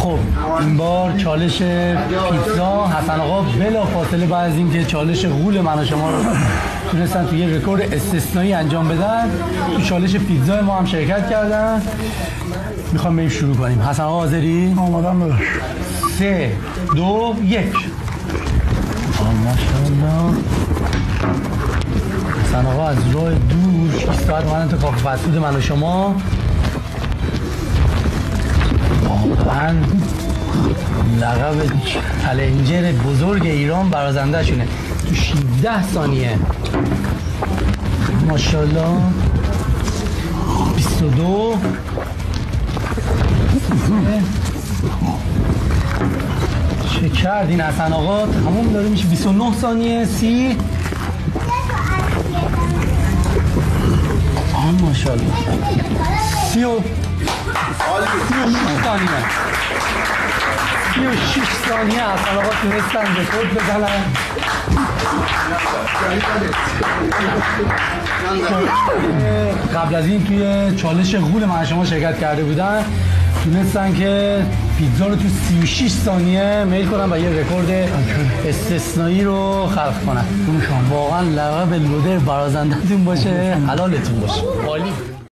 خب این بار چالش پیتزا حسن آقا بلا فاصله بعد از اینکه چالش غول من و شما رو تونستن توی یه رکورد استثنایی انجام بدن تو چالش پیتزا ما هم شرکت کردن. میخوام بریم شروع کنیم. حسن آقا حاضری؟ آمادم داداش. 3 2 1 ماشاءالله. حسن آقا از راه دور 6 ساعت اومدن تو کافه فسفود من و شما. واقعا لقب چالنجر بزرگ ایران برازنده شونه تو 16 ثانیه. ماشاءالله. 22 چه کردین حسن آقا؟ تموم داره میشه. 29 ثانیه. 30 ماشاءالله. 36 ثانیه. 36 ثانیه حسن آقا تونستن رکورد بزنن. قبل از این توی چالش غول من شما شرکت کرده بودن، تونستن که پیتزا رو تو 36 ثانیه میل کنن و یه رکورد استثنایی رو خلق کنن. واقعا لقب لودر برازندتون باشه، حلالتون باشه. عالی.